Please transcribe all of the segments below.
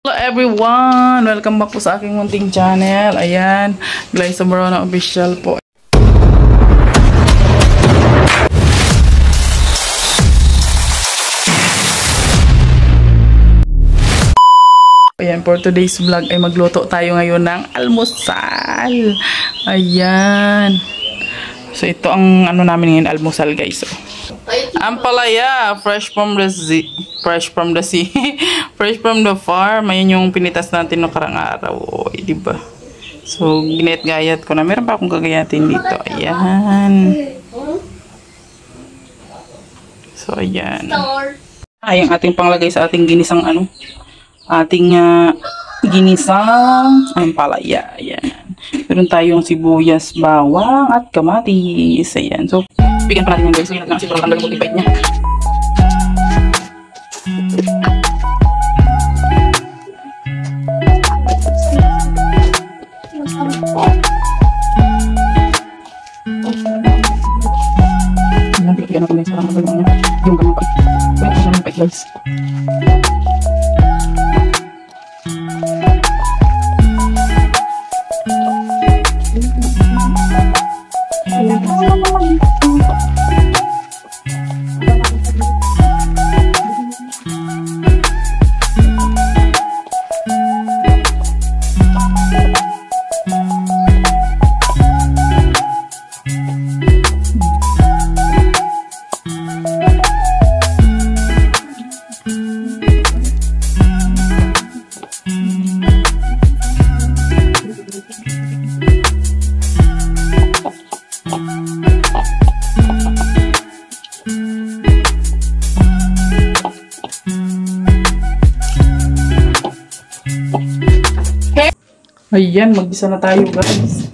Hello everyone! Welcome back po sa aking munting channel. Ayan, Glyza Morona Official po. Ayan, for today's vlog ay magluto tayo ngayon ng almusal. Ayan. So ito ang ano namin ngayon, almusal guys. Ampalaya, fresh from the sea. Fresh from the farm. Ayun yung pinitas natin no karang araw. O, diba? So, ginayat-gayat ko na. Meron pa akong gagayatin dito. Ayan. So, ayan. Ay, ang ating panglagay sa ating ginisang ano. Ating ginisang ampalaya. Ayan. Meron tayong sibuyas, bawang, at kamatis. Ayan. So, bigyan pa natin yan guys. So, yun natin kasi parang tanggal yung multipite niya. Bigyan natin guys. Parang tanggal yung ganun pa. Pwede siya ng pait guys. Ayan, mag-isa na tayo guys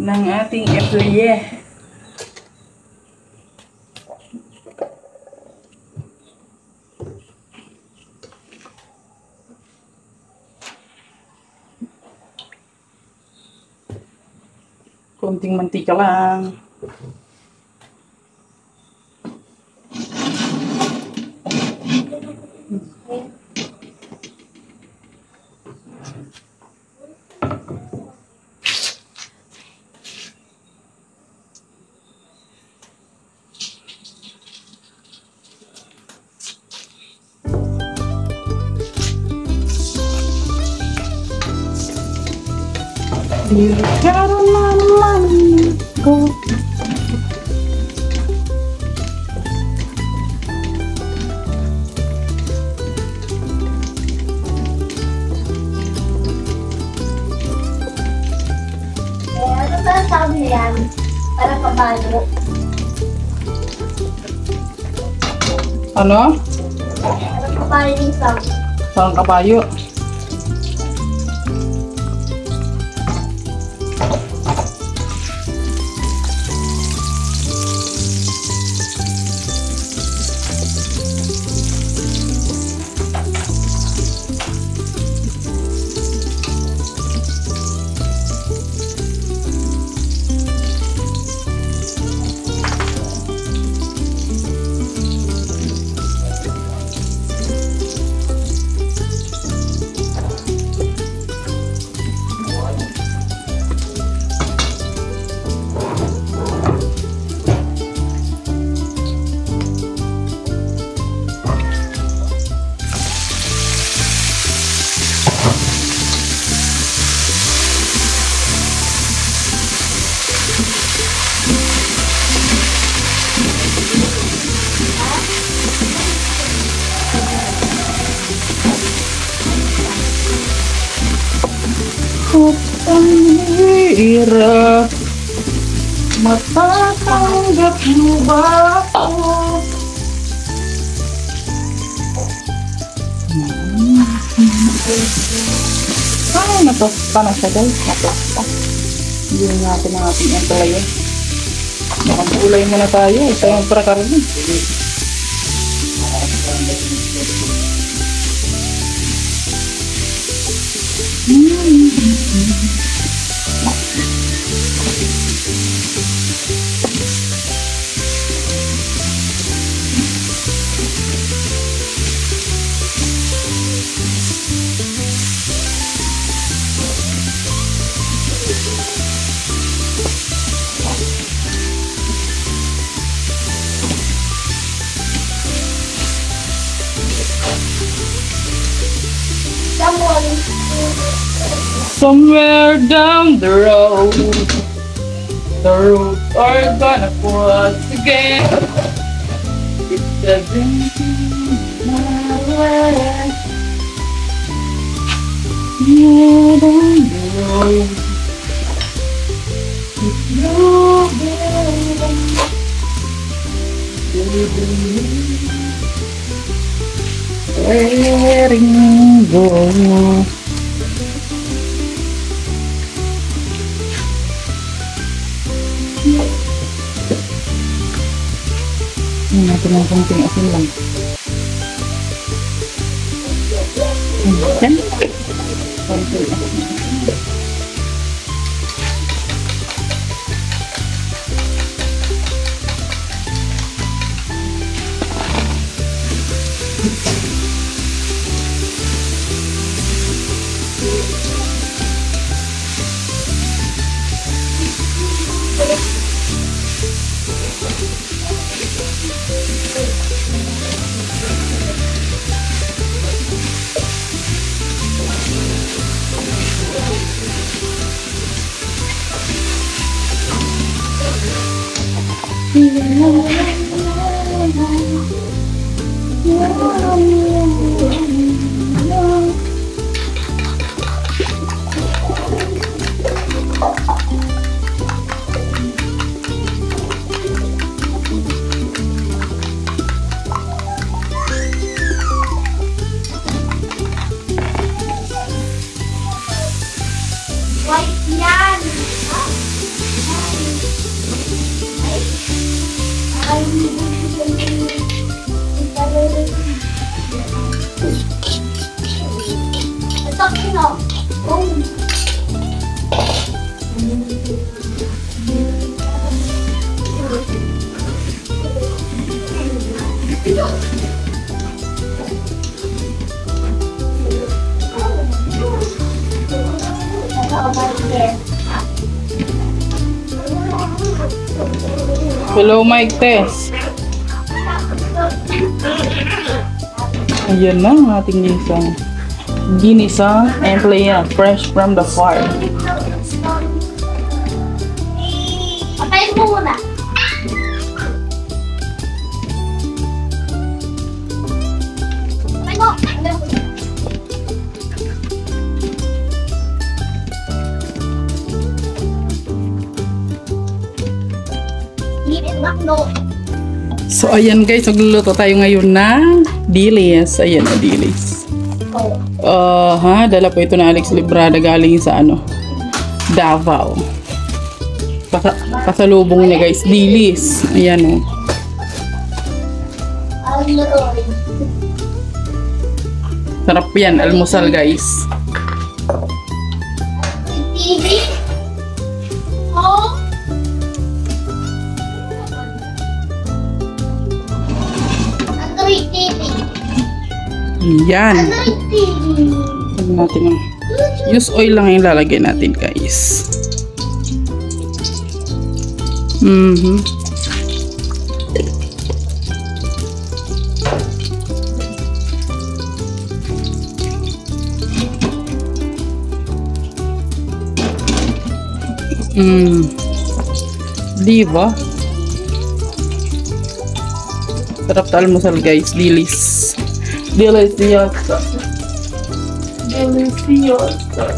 ng ating eplie. Konting mantika lang. You gotta let me go. Ano ba sabi yan? Para kabayo. Ano? Para kabayo yung sound. Parang kabayo. Pangihirap, matatanggap mo ba ako? Ay, natosta na siya guys. Natosta. Hindi natin ang ating employer. Nakapulay muna tayo. Ito yung prakarni. Somewhere down the road are gonna cross again. It doesn't matter. Somewhere down the road. Letting go. Natin ang konting asin lang. Ayan. Konting asin. White yan! Ito kino. Hello, Mike Tess. Ayan na ang ating ginisang emplea fresh from the farm. Patayin mo muna. Patayin mo. So, ayan guys, magluluto tayo ngayon ng dilis. Ayan na, dilis. Dala po ito na Alex Librada galing sa Davao. Pasalubong niya guys, dilis. Ayan o. Sarap yan, almusal guys. TV. Oh. Android TV. Yan. Android TV. Tignan natin ang use oil lang yung lalagay natin guys. Diba? Sarap na almusal guys, dilis. Deliciosa. Deliciosa.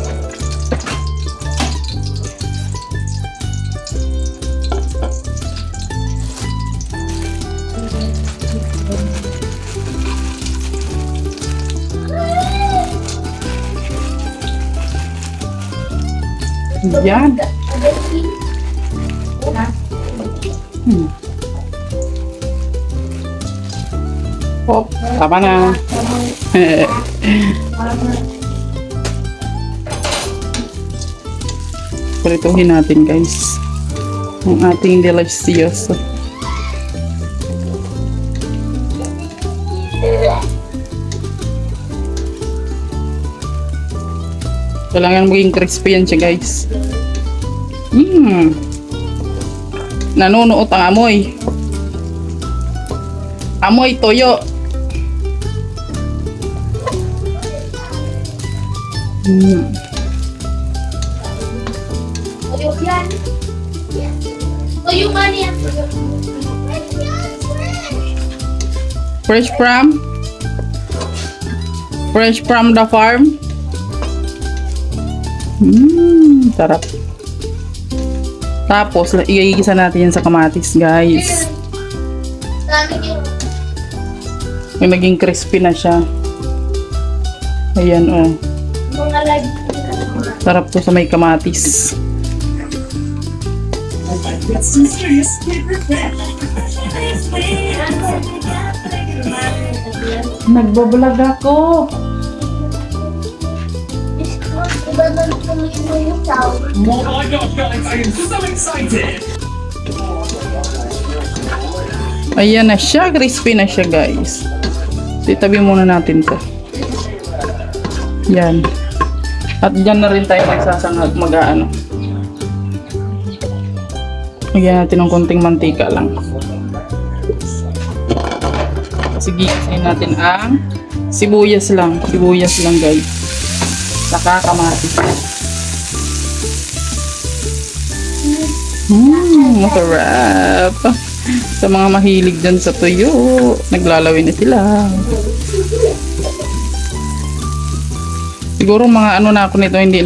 Yan. Oh, tama na. Prituhin natin guys ang ating delicioso. Kailangan maging crispy yan siya guys. Nanunuot ang amoy. Amoy toyo. Tuyo yan. Tuyo ka niya. Fresh from the farm. Sarap. Tapos, igigisa natin yan sa kamatis, guys. Dami yun. Yung naging crispy na siya. Ayan, oh. Mga lagi. Sarap to sa may kamatis. Nagbablog ako. Iba na tuloy yung sound. Oh my gosh, guys, I am so excited! Ayan na siya. Crispy na siya, guys. Itabi muna natin to. Yan. At dyan na rin tayo magsasangag mag-aano. Lagyan natin ng konting mantika lang. Sige, isayin natin ang sibuyas lang. Sibuyas lang, guys. Saka kamatis. Masarap. Sa mga mahilig dyan sa tuyo, naglalawin na sila. Siguro mga ano na ako nito, hindi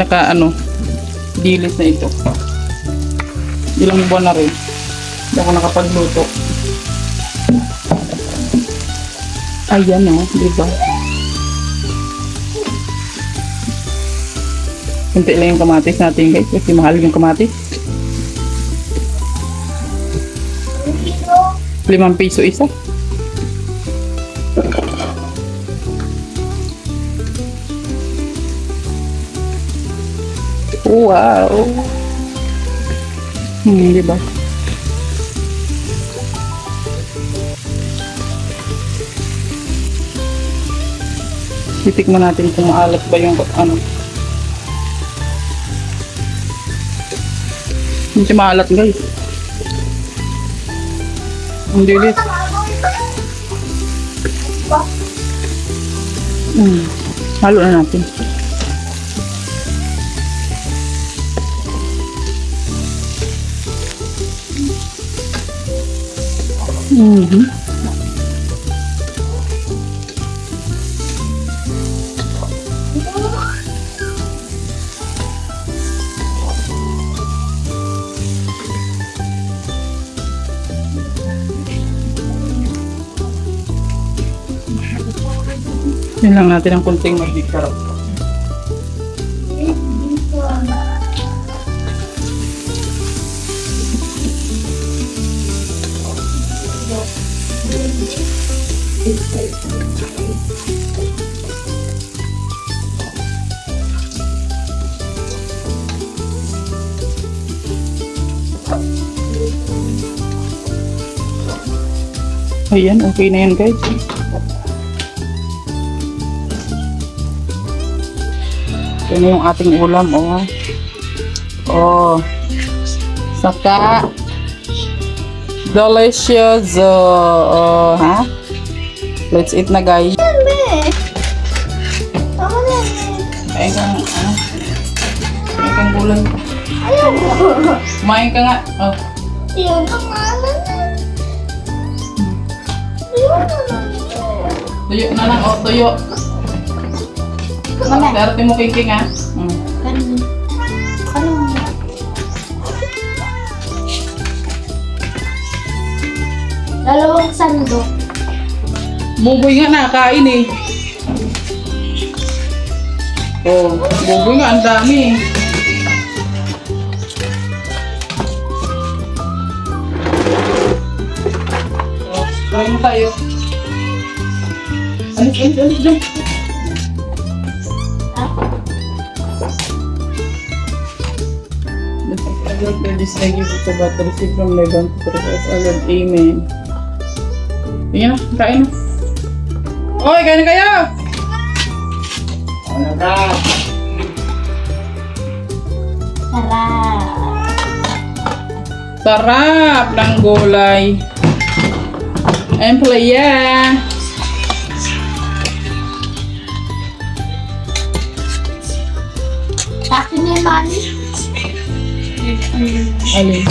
dilis na ito. Ilang buwan na rin. Hindi ako nakapagluto. Ayan o, diba? Kunti lang yung kamatis natin, guys, kasi mahal yung kamatis. 5 piso isa. Wow. Diba? Titikman natin kung maalat ba yung ano. Hindi siya maalat, guys. Ang dilis. Halo na natin. Yan lang natin ang kunting magic sarap. Ayan, okay na yan, guys. Ito na yung ating ulam, oh. Oh. Saka delicious, ha? Let's eat na, guys. Ay kang, ay kang gulay. Kumain ka nga. Oh. Yung kamalan na. Tuyo na lang, oh, tuyo. Darte mo king ha. Dalawang sandok. Buboy nga nakain eh. Oh, buboy nga ang dami. Oh, try mo tayo. Alis dyan. This I give it about the receipt from my bank to the Amen. Tingnan na, kain na. Oy, kain na kayo! Ano ka? Sarap. Sarap ng gulay. And playa. Akin na yung money. Alin?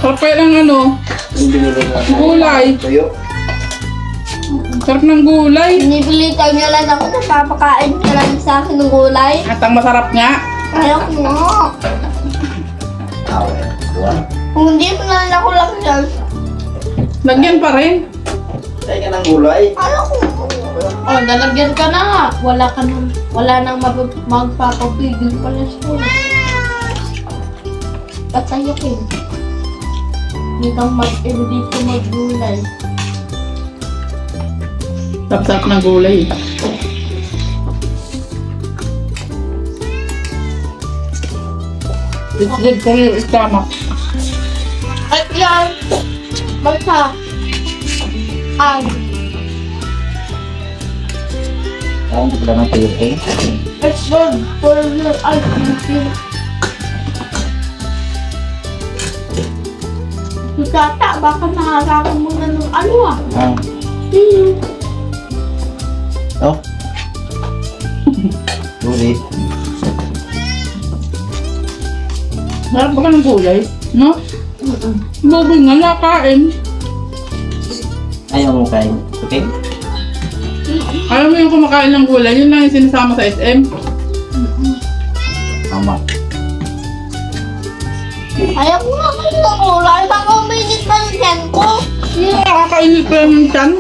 Sarap kaya ng ano? Gulay. Sarap ng gulay. Binibilitan niya lang ako na papakain ka lang sa akin ng gulay. At ang masarap nga. Ayaw ko nga. Kung hindi mo na ako lang yan. Lagyan pa rin. Tayo ka ng gulay. Ayaw ko. Oh, nalagyan ka na. Wala nang magpapapigil pala siya. Patayakin. Hindi kang maggulay. Sarap ng gulay. It's good for your stomach. At yan, magsa. Ang pala ng tayo eh. It's good for your eyes. Tata, baka maharakan mo na ng ano ah. Oh. Sulit. Sarap ba ka ng gulay? No? Baboy nga nakain. Ayaw mo kain. Okay? Alam mo yung kumakain ng gulay, yun lang yung sinasama sa SM. Tama. Ayaw ko nga kayo ng gulay. Baka uminit pa yung tiyan ko. Nakakainit pa yung tiyan.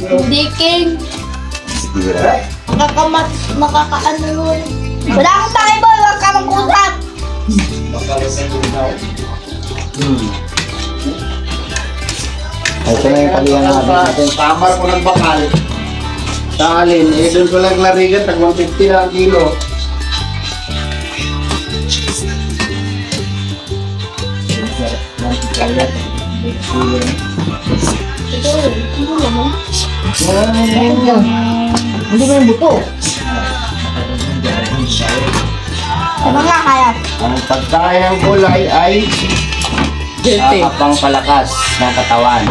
Hindi king. Makakaano nun. Wala akong tayo boy. Huwag ka mag-usap. Ito na yung palihan natin. Tamar ko ng bakal. Sa alin, doon ko lang larigan. Tag 150 na ang kilo. Hindi ba yung buto? Ano nga kaya? Ang pagkain ng gulay ay Guilty. kapang palakas ng katawan.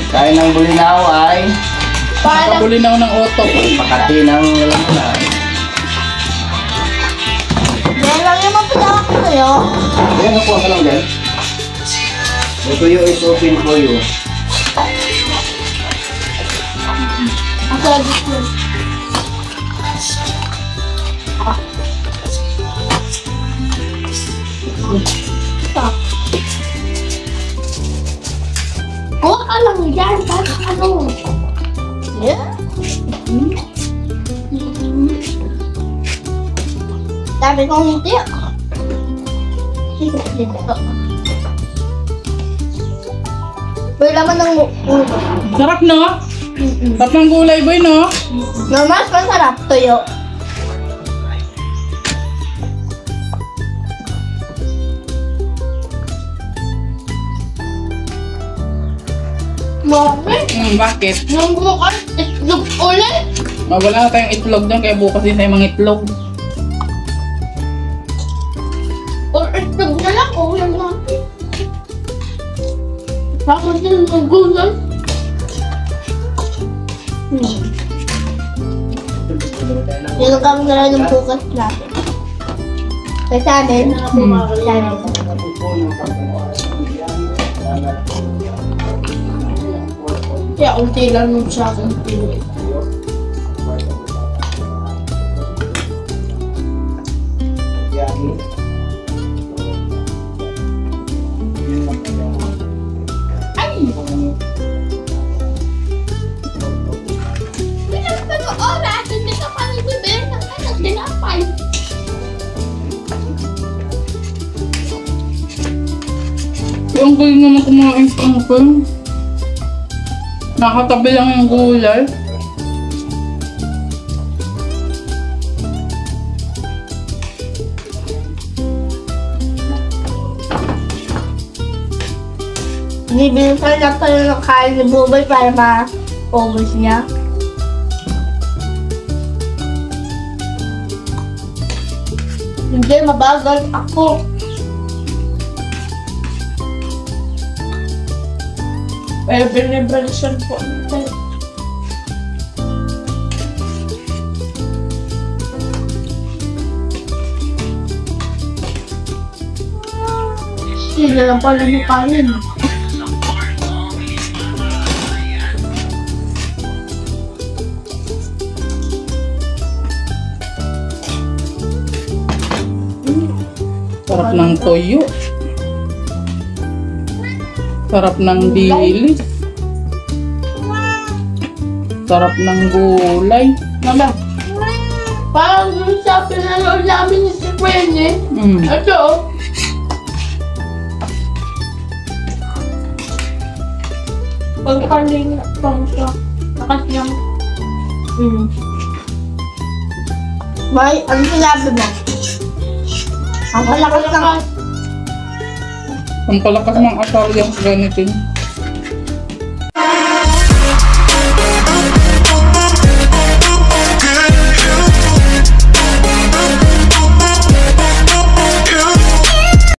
Kain ng bulinaw ay Kapulinaw ng otok. pakati ng lalamunan. Yan lang yung mapadawa ko sa'yo. Ayan, nakuha ka lang dyan. The tuyo is open for you. Ako dito. Kuha ka lang dyan. Kahit ano. Yeah. Sabi kong hindi. Dito. May laman ng ulo. Sarap no? Sarap ng gulay boy no? Na mas masarap tuyo. Bakit? Bakit? Nung bukas, itlog ulit. Wala na tayong itlog doon kaya bukas din tayo mga itlog. Or itlog na lang, ulam natin. Tapos din ng gulay. Yung kami na lang ng bukas natin. Kasi amin, Kaya unti lang yung sa akin. ay! Bilang pa ko oras, hindi ka pa nagbibigay ng anak dinapay. Yung galing naman kumain sa angkol. Nakatabi lang yung gulay. Bibili pa lang pala ng kain ni Bubay para ma-focus niya. Hindi, mabagal ako. Celebration po. Hindi na lang pala yung kain. Sarap ng toyo. Sarap ng dilis. Sarap ng gulay. Mama, parang yung sa pinanood namin ni si Queenie. Mm. Ito, oh. Pagkaling pang siya. Nakas niyang. May, ano sinabi mo? Ang palakas ng... Ang palakas ng asal yung ganitin.